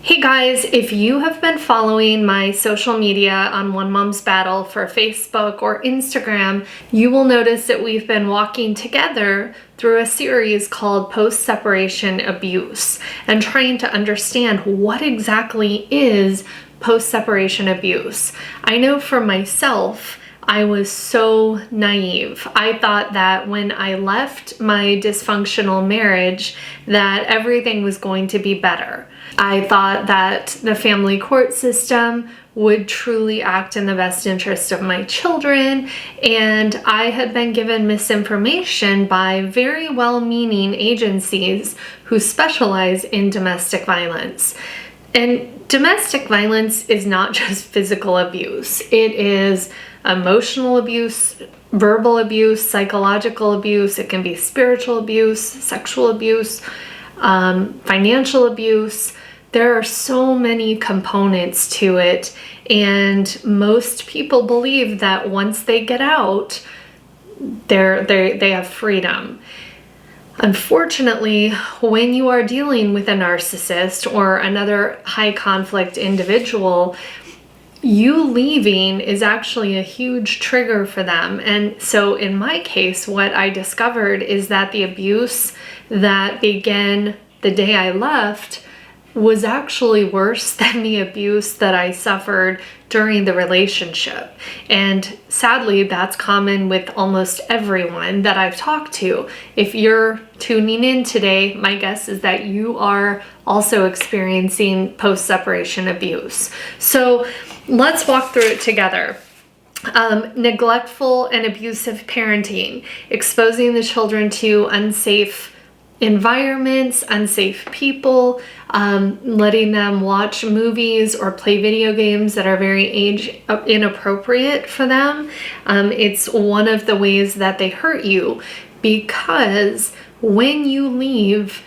Hey guys, if you have been following my social media on One Mom's Battle for Facebook or Instagram, you will notice that we've been walking together through a series called Post-Separation Abuse and trying to understand what exactly is post-separation abuse. I know for myself, I was so naive. I thought that when I left my dysfunctional marriage, that everything was going to be better. I thought that the family court system would truly act in the best interest of my children, and I had been given misinformation by very well-meaning agencies who specialize in domestic violence. And domestic violence is not just physical abuse. It is emotional abuse, verbal abuse, psychological abuse. It can be spiritual abuse, sexual abuse, financial abuse. There are so many components to it, and most people believe that once they get out, they have freedom. Unfortunately, when you are dealing with a narcissist or another high conflict individual, you leaving is actually a huge trigger for them. And so in my case, what I discovered is that the abuse that began the day I left was actually worse than the abuse that I suffered during the relationship. And sadly, that's common with almost everyone that I've talked to. If you're tuning in today, my guess is that you are also experiencing post-separation abuse. So let's walk through it together. Neglectful and abusive parenting, exposing the children to unsafe environments, unsafe people, letting them watch movies or play video games that are very age inappropriate for them. It's one of the ways that they hurt you, because when you leave,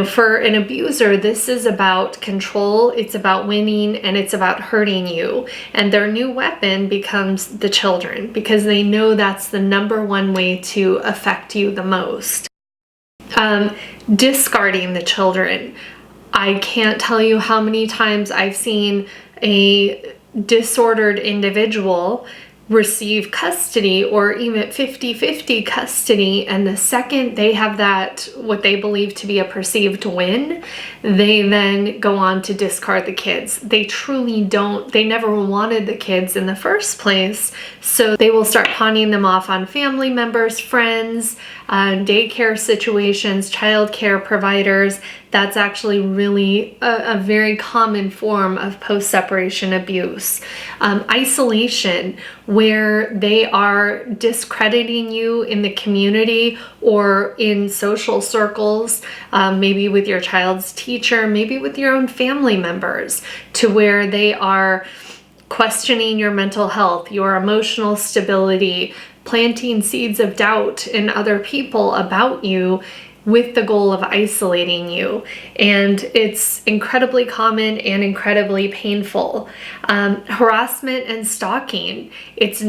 for an abuser, this is about control, it's about winning, and it's about hurting you. And their new weapon becomes the children, because they know that's the number one way to affect you the most. Discarding the children. I can't tell you how many times I've seen a disordered individual receive custody or even 50-50 custody, and the second they have that, what they believe to be a perceived win, they then go on to discard the kids. They truly don't, they never wanted the kids in the first place, so they will start pawning them off on family members, friends, daycare situations, childcare providers. That's actually really a very common form of post-separation abuse. Isolation, where they are discrediting you in the community or in social circles, maybe with your child's teacher, maybe with your own family members, to where they are questioning your mental health, your emotional stability, planting seeds of doubt in other people about you with the goal of isolating you. And it's incredibly common and incredibly painful. Harassment and stalking. It's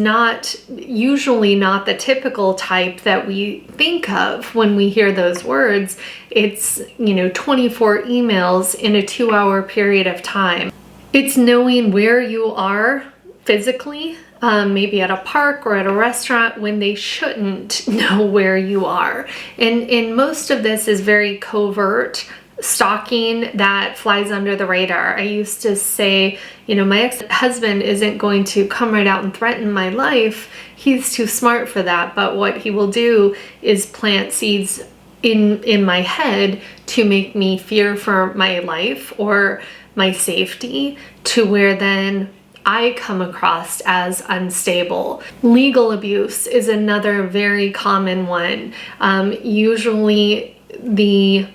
usually not the typical type that we think of when we hear those words. It's, 24 emails in a 2-hour period of time. It's knowing where you are physically, maybe at a park or at a restaurant, when they shouldn't know where you are. And most of this is very covert stalking that flies under the radar. I used to say, my ex-husband isn't going to come right out and threaten my life. He's too smart for that. But what he will do is plant seeds in my head to make me fear for my life or my safety, to where then I come across as unstable. Legal abuse is another very common one. Usually the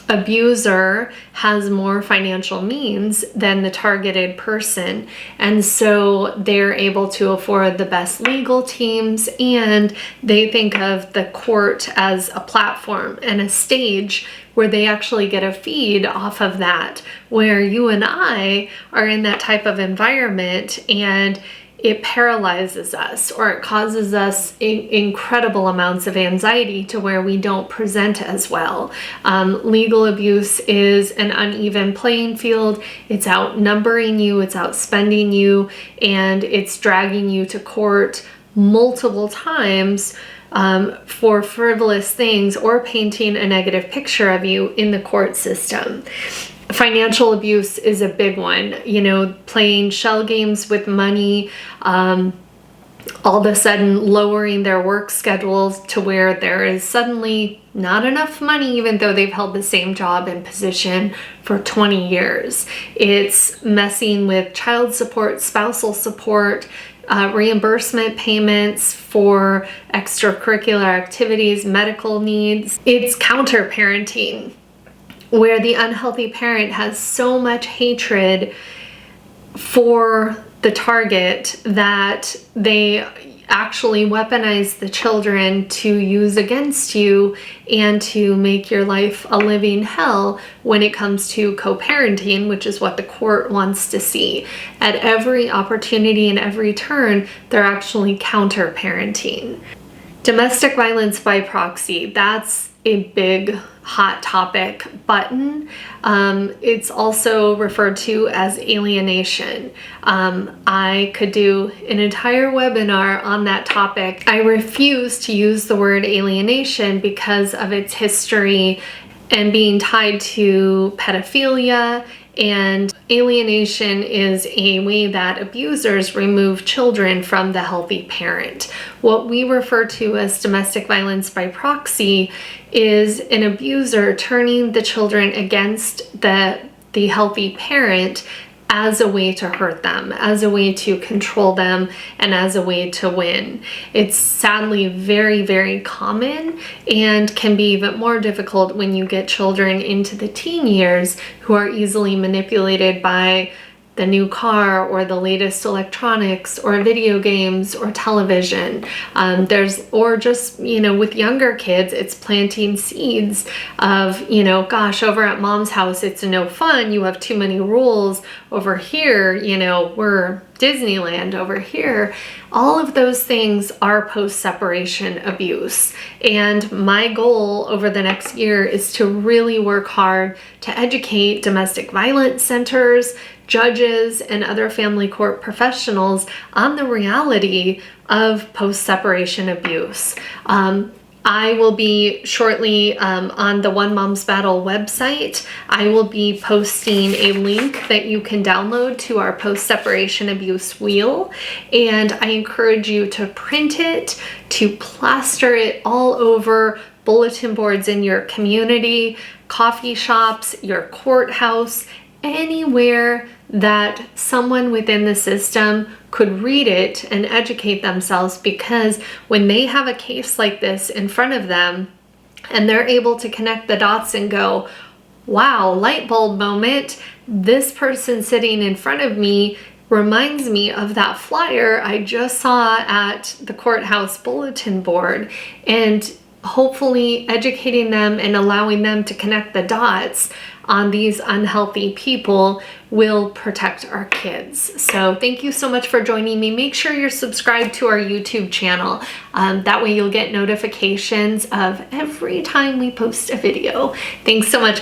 abuser has more financial means than the targeted person, and so they're able to afford the best legal teams, and they think of the court as a platform and a stage where they actually get a feed off of that, where you and I are in that type of environment, and it paralyzes us, or it causes us incredible amounts of anxiety to where we don't present as well. Legal abuse is an uneven playing field. It's outnumbering you, it's outspending you, and it's dragging you to court multiple times for frivolous things or painting a negative picture of you in the court system. Financial abuse is a big one, playing shell games with money, all of a sudden lowering their work schedules to where there is suddenly not enough money, even though they've held the same job and position for 20 years. It's messing with child support, spousal support, reimbursement payments for extracurricular activities, medical needs. It's counter-parenting, where the unhealthy parent has so much hatred for the target that they actually weaponize the children to use against you and to make your life a living hell when it comes to co-parenting, which is what the court wants to see. At every opportunity and every turn, they're actually counter-parenting. Domestic violence by proxy, that's a big hot topic button. It's also referred to as alienation. I could do an entire webinar on that topic. I refuse to use the word alienation because of its history and being tied to pedophilia, and alienation is a way that abusers remove children from the healthy parent. What we refer to as domestic violence by proxy is an abuser turning the children against the healthy parent as a way to hurt them, as a way to control them, and as a way to win. It's sadly very, very common and can be even more difficult when you get children into the teen years who are easily manipulated by the new car or the latest electronics or video games or television. Or just, with younger kids, it's planting seeds of, gosh, over at mom's house, it's no fun. You have too many rules. Over here, we're Disneyland over here. All of those things are post-separation abuse. And my goal over the next year is to really work hard to educate domestic violence centers, judges, and other family court professionals on the reality of post-separation abuse. I will be shortly on the One Mom's Battle website. I will be posting a link that you can download to our post-separation abuse wheel, and I encourage you to print it, to plaster it all over bulletin boards in your community, coffee shops, your courthouse, anywhere that someone within the system could read it and educate themselves, because when they have a case like this in front of them and they're able to connect the dots and go, wow, light bulb moment, this person sitting in front of me reminds me of that flyer I just saw at the courthouse bulletin board, and hopefully educating them and allowing them to connect the dots on these unhealthy people will protect our kids. So thank you so much for joining me. Make sure you're subscribed to our YouTube channel. That way you'll get notifications of every time we post a video. Thanks so much.